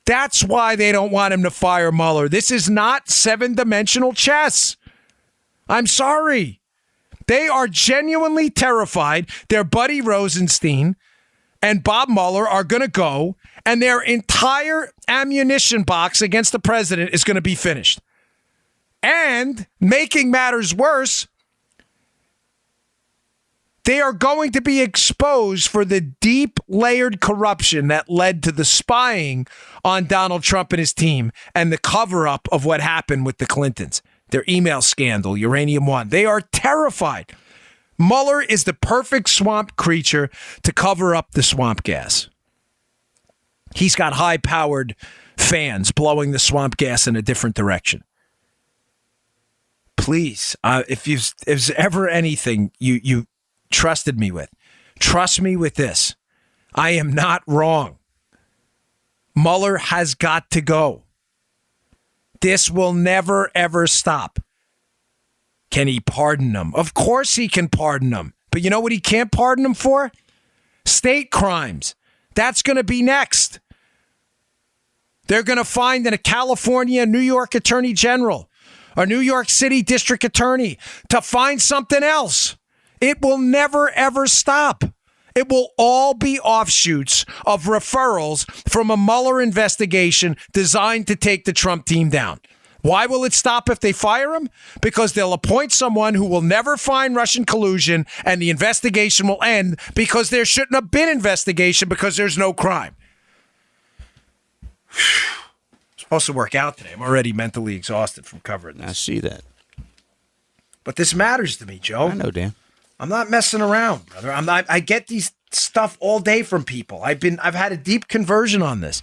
That's why they don't want him to fire Mueller. This is not 7-dimensional chess. I'm sorry. They are genuinely terrified their buddy Rosenstein and Bob Mueller are going to go, and their entire ammunition box against the president is going to be finished. And making matters worse, they are going to be exposed for the deep layered corruption that led to the spying on Donald Trump and his team and the cover-up of what happened with the Clintons, their email scandal, Uranium One. They are terrified. Mueller is the perfect swamp creature to cover up the swamp gas. He's got high-powered fans blowing the swamp gas in a different direction. Please, if there's ever anything you trusted me with, trust me with this. I am not wrong. Mueller has got to go. This will never, ever stop. Can he pardon them? Of course he can pardon them. But you know what he can't pardon them for? State crimes. That's going to be next. They're going to find a California, New York Attorney General, or New York City District Attorney to find something else. It will never, ever stop. It will all be offshoots of referrals from a Mueller investigation designed to take the Trump team down. Why will it stop if they fire him? Because they'll appoint someone who will never find Russian collusion and the investigation will end because there shouldn't have been investigation because there's no crime. It's supposed to work out today. I'm already mentally exhausted from covering this. I see that. But this matters to me, Joe. I know, Dan. I'm not messing around, brother. I get these stuff all day from people. I've had a deep conversion on this.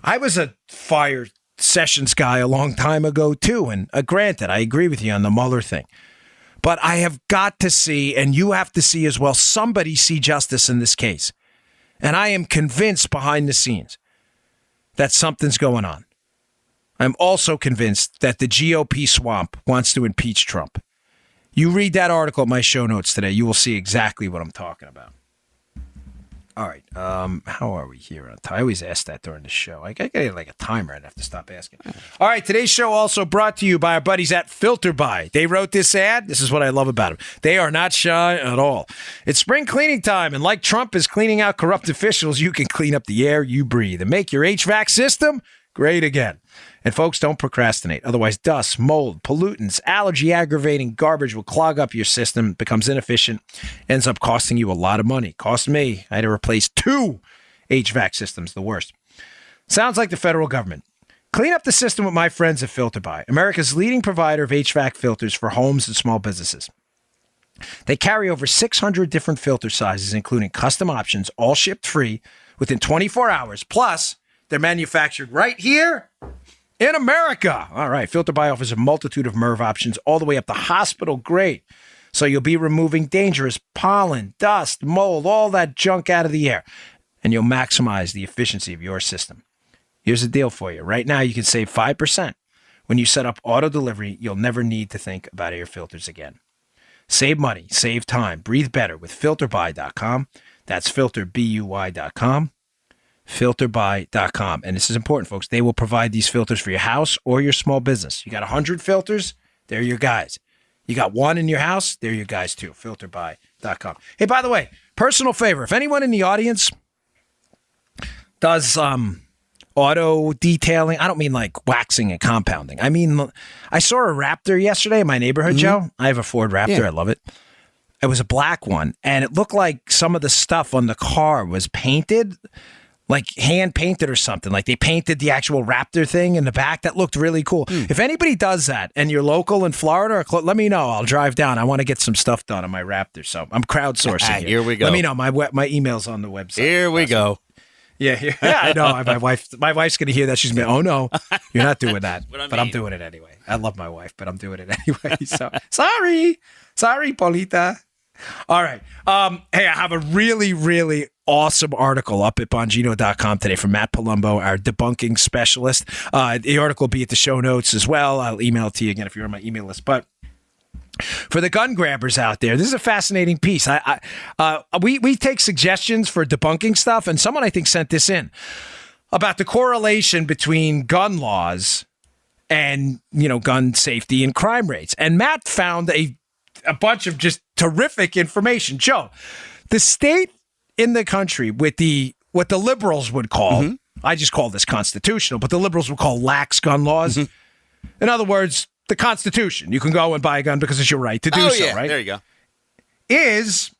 I was a fire Sessions guy a long time ago too, and granted, I agree with you on the Mueller thing. But I have got to see, and you have to see as well, somebody see justice in this case. And I am convinced behind the scenes that something's going on. I'm also convinced that the GOP swamp wants to impeach Trump. You read that article at my show notes today, you will see exactly what I'm talking about. All right. How are we here? I always ask that during the show. I got like a timer. I'd have to stop asking. All right. Today's show also brought to you by our buddies at FilterBuy. They wrote this ad. This is what I love about them. They are not shy at all. It's spring cleaning time, and like Trump is cleaning out corrupt officials, you can clean up the air you breathe and make your HVAC system great again. And folks, don't procrastinate. Otherwise, dust, mold, pollutants, allergy-aggravating garbage will clog up your system, becomes inefficient, ends up costing you a lot of money. Cost me. I had to replace 2 HVAC systems, the worst. Sounds like the federal government. Clean up the system with my friends at FilterBuy, America's leading provider of HVAC filters for homes and small businesses. They carry over 600 different filter sizes, including custom options, all shipped free within 24 hours. Plus, they're manufactured right here in America. All right. FilterBuy offers a multitude of MERV options all the way up to hospital grade. So you'll be removing dangerous pollen, dust, mold, all that junk out of the air. And you'll maximize the efficiency of your system. Here's the deal for you. Right now, you can save 5%. When you set up auto delivery, you'll never need to think about air filters again. Save money, save time, breathe better with FilterBuy.com. That's FilterBuy.com. FilterBuy.com. And this is important, folks. They will provide these filters for your house or your small business. You got 100 filters, they're your guys. You got one in your house, they're your guys too. FilterBuy.com. Hey, by the way, personal favor, if anyone in the audience does auto detailing, I don't mean like waxing and compounding. I mean, I saw a Raptor yesterday in my neighborhood, Joe. I have a Ford Raptor. Yeah. I love it. It was a black one, and it looked like some of the stuff on the car was painted, like hand painted or something. Like they painted the actual Raptor thing in the back. That looked really cool. If anybody does that and you're local in Florida, let me know. I'll drive down. I want to get some stuff done on my Raptor. So I'm crowdsourcing. Here we go. Let me know. My email's on the website. Here we go. Yeah, I know. My wife's going to hear that. She's going to be, oh, no, you're not doing that. But I'm doing it anyway. I love my wife, but I'm doing it anyway. So sorry, Paulita. All right. Hey, I have a really, really awesome article up at Bongino.com today from Matt Palumbo, our debunking specialist. The article will be at the show notes as well. I'll email it to you again if you're on my email list. But for the gun grabbers out there, this is a fascinating piece. We take suggestions for debunking stuff, and someone I think sent this in about the correlation between gun laws and, gun safety and crime rates. And Matt found a bunch of just terrific information. Joe, the state in the country with what the liberals would call, I just call this constitutional, but the liberals would call lax gun laws. In other words, the Constitution, you can go and buy a gun because it's your right to do so, right? There you go. Is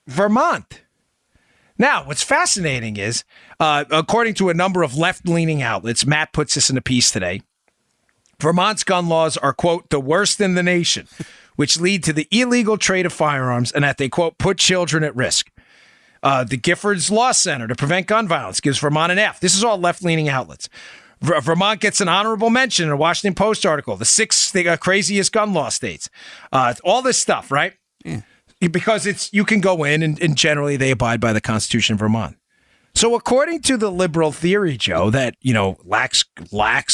Vermont. Now, what's fascinating is, according to a number of left-leaning outlets, Matt puts this in a piece today, Vermont's gun laws are, quote, the worst in the nation, which lead to the illegal trade of firearms and that they, quote, put children at risk. The Giffords Law Center to Prevent Gun Violence gives Vermont an F. This is all left-leaning outlets. Vermont gets an honorable mention in a Washington Post article, the 6 craziest gun law states. All this stuff, right? Yeah. Because you can go in and generally they abide by the Constitution of Vermont. So according to the liberal theory, Joe, that, lax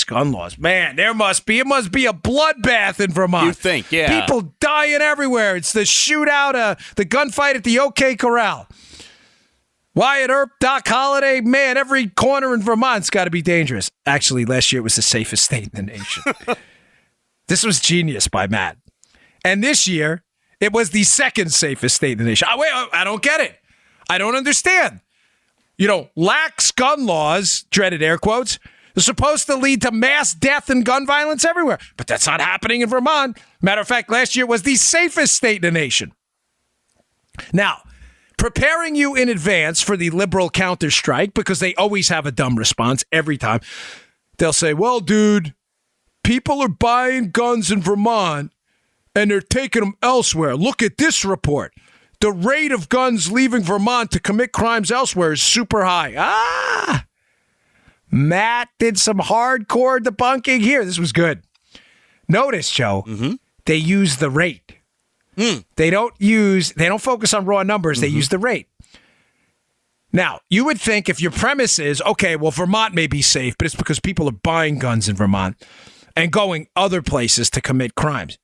gun laws, man, it must be a bloodbath in Vermont. You think, yeah. People dying everywhere. It's the shootout, the gunfight at the OK Corral. Wyatt Earp, Doc Holliday, man, every corner in Vermont's got to be dangerous. Actually, last year it was the safest state in the nation. This was genius by Matt. And this year, it was the second safest state in the nation. Wait, I don't get it. I don't understand. Lax gun laws, dreaded air quotes, are supposed to lead to mass death and gun violence everywhere. But that's not happening in Vermont. Matter of fact, last year was the safest state in the nation. Now, preparing you in advance for the liberal counterstrike, because they always have a dumb response every time. They'll say, well, dude, people are buying guns in Vermont and they're taking them elsewhere. Look at this report. The rate of guns leaving Vermont to commit crimes elsewhere is super high. Matt did some hardcore debunking here. This was good. Notice, Joe, they use the rate. They don't focus on raw numbers. They use the rate. Now, you would think if your premise is, okay, well, Vermont may be safe, but it's because people are buying guns in Vermont and going other places to commit crimes.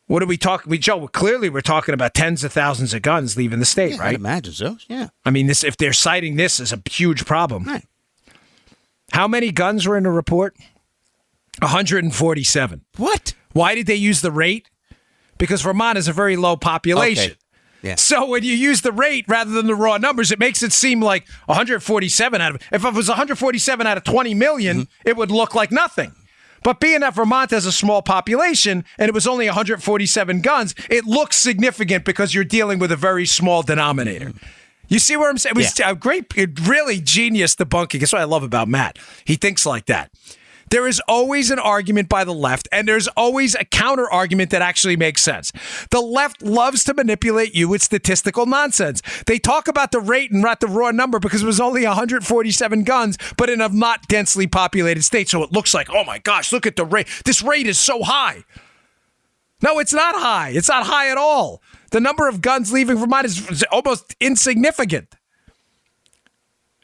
What are we talking? Joe, clearly we're talking about tens of thousands of guns leaving the state, right? I'd imagine so, yeah. I mean, if they're citing this as a huge problem. Right. How many guns were in the report? 147. What? Why did they use the rate? Because Vermont is a very low population. Okay. Yeah. So when you use the rate rather than the raw numbers, it makes it seem like 147 if it was 147 out of 20 million, it would look like nothing. But being that Vermont has a small population and it was only 147 guns, it looks significant because you're dealing with a very small denominator. You see what I'm saying? It was a great, really genius debunking. That's what I love about Matt. He thinks like that. There is always an argument by the left, and there's always a counter argument that actually makes sense. The left loves to manipulate you with statistical nonsense. They talk about the rate and not the raw number because it was only 147 guns, but in a not densely populated state. So it looks like, oh my gosh, look at the rate. This rate is so high. No, it's not high. It's not high at all. The number of guns leaving Vermont is almost insignificant.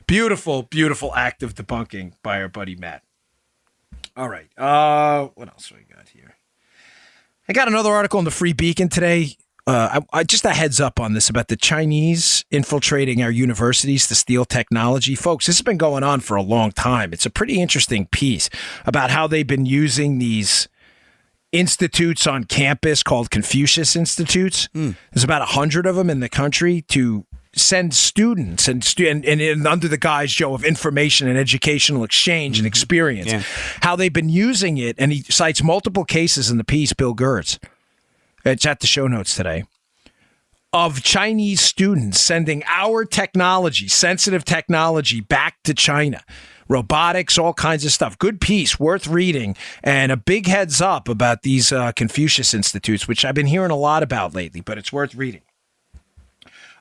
Beautiful, beautiful act of debunking by our buddy Matt. All right. What else we got here? I got another article in the Free Beacon today. I just a heads up on this about the Chinese infiltrating our universities to steal technology. Folks, this has been going on for a long time. It's a pretty interesting piece about how they've been using these institutes on campus called Confucius Institutes. There's about 100 of them in the country to send students and under the guise, Joe, of information and educational exchange and experience, how they've been using it. And he cites multiple cases in the piece, Bill Gertz. It's at the show notes today, of Chinese students sending our technology, sensitive technology, back to China. Robotics, all kinds of stuff. Good piece, worth reading, and a big heads up about these Confucius Institutes, which I've been hearing a lot about lately, but it's worth reading.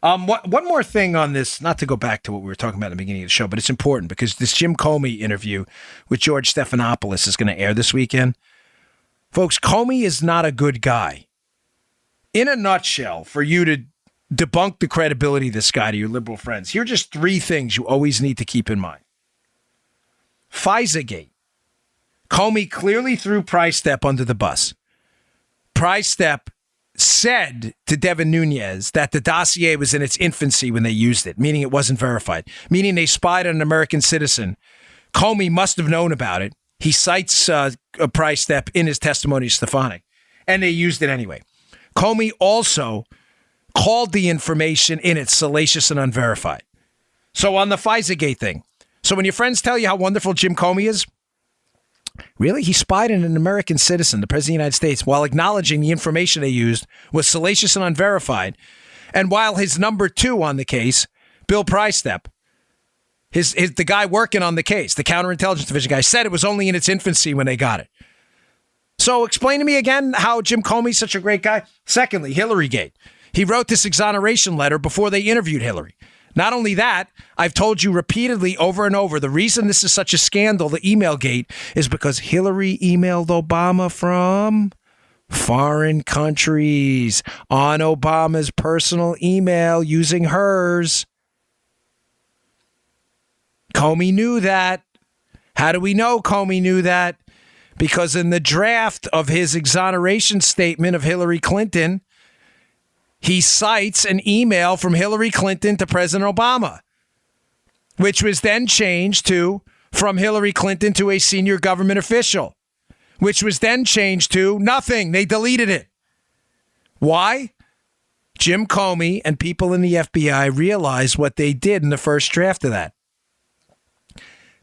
One more thing on this, not to go back to what we were talking about at the beginning of the show, but it's important because this Jim Comey interview with George Stephanopoulos is going to air this weekend. Folks, Comey is not a good guy. In a nutshell, for you to debunk the credibility of this guy to your liberal friends, here are just three things you always need to keep in mind. FISA-gate. Comey clearly threw Price Step under the bus. Price Step said to Devin Nunes that the dossier was in its infancy when they used it, meaning it wasn't verified, meaning they spied on an American citizen. Comey must have known about it. He cites a Price Step in his testimony to Stefanik, and they used it anyway. Comey also called the information in it salacious and unverified. So on the FISA-gate thing, so when your friends tell you how wonderful Jim Comey is, really? He spied on an American citizen, the President of the United States, while acknowledging the information they used was salacious and unverified. And while his number two on the case, Bill Price Step, the guy working on the case, the counterintelligence division guy, said it was only in its infancy when they got it. So explain to me again how Jim Comey's such a great guy. Secondly, Hillary-gate. He wrote this exoneration letter before they interviewed Hillary. Not only that, I've told you repeatedly over and over, the reason this is such a scandal, the email gate, is because Hillary emailed Obama from foreign countries on Obama's personal email using hers. Comey knew that. How do we know Comey knew that? Because in the draft of his exoneration statement of Hillary Clinton, he cites an email from Hillary Clinton to President Obama, which was then changed to from Hillary Clinton to a senior government official, which was then changed to nothing. They deleted it. Why? Jim Comey and people in the FBI realized what they did in the first draft of that.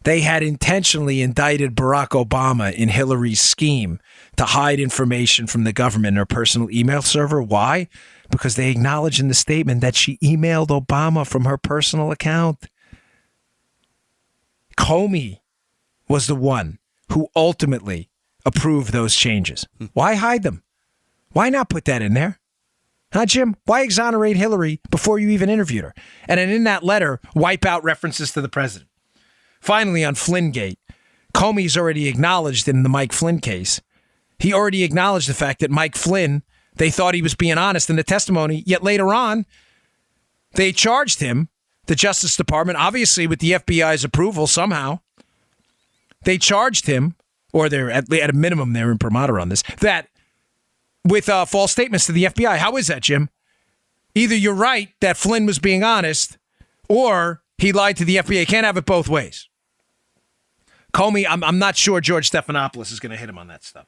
They had intentionally indicted Barack Obama in Hillary's scheme to hide information from the government in her personal email server. Why? Because they acknowledged in the statement that she emailed Obama from her personal account. Comey was the one who ultimately approved those changes. Why hide them? Why not put that in there? Huh, Jim? Why exonerate Hillary before you even interviewed her? And then in that letter, wipe out references to the president. Finally, on Flynn-gate, Comey's already acknowledged in the Mike Flynn case. He already acknowledged the fact that Mike Flynn, they thought he was being honest in the testimony, yet later on, they charged him, the Justice Department, obviously with the FBI's approval somehow. They charged him, or they're at a minimum, they're imprimatur on this, that with false statements to the FBI. How is that, Jim? Either you're right that Flynn was being honest, or he lied to the FBI. Can't have it both ways. Comey, I'm not sure George Stephanopoulos is going to hit him on that stuff.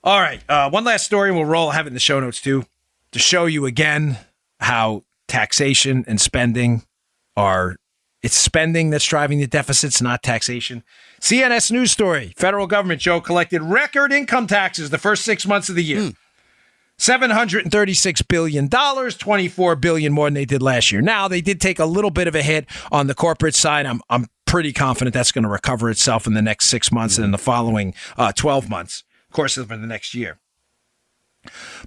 All right, one last story, and we'll roll. I'll have it in the show notes, too, to show you again how taxation and spending it's spending that's driving the deficits, not taxation. CNS news story. Federal government, Joe, collected record income taxes the first 6 months of the year. $736 billion, $24 billion more than they did last year. Now, they did take a little bit of a hit on the corporate side. I'm pretty confident that's going to recover itself in the next 6 months and in the following 12 months, of course, over the next year.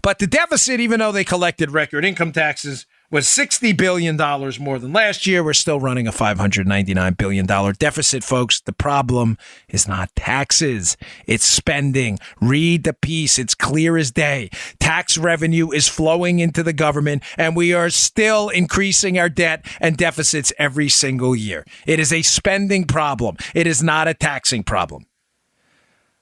But the deficit, even though they collected record income taxes, was $60 billion more than last year. We're still running a $599 billion deficit, folks. The problem is not taxes. It's spending. Read the piece. It's clear as day. Tax revenue is flowing into the government, and we are still increasing our debt and deficits every single year. It is a spending problem. It is not a taxing problem.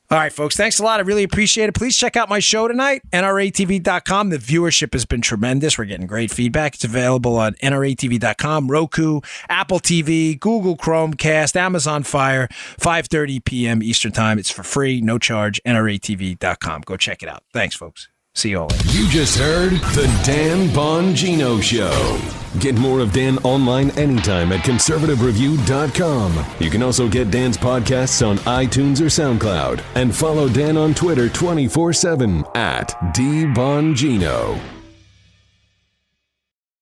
All right, folks, thanks a lot. I really appreciate it. Please check out my show tonight, NRATV.com. The viewership has been tremendous. We're getting great feedback. It's available on NRATV.com, Roku, Apple TV, Google Chromecast, Amazon Fire, 5:30 p.m. Eastern Time. It's for free, no charge, NRATV.com. Go check it out. Thanks, folks. See you all later. You just heard The Dan Bongino Show. Get more of Dan online anytime at conservativereview.com. You can also get Dan's podcasts on iTunes or SoundCloud. And follow Dan on Twitter 24/7 at DBongino.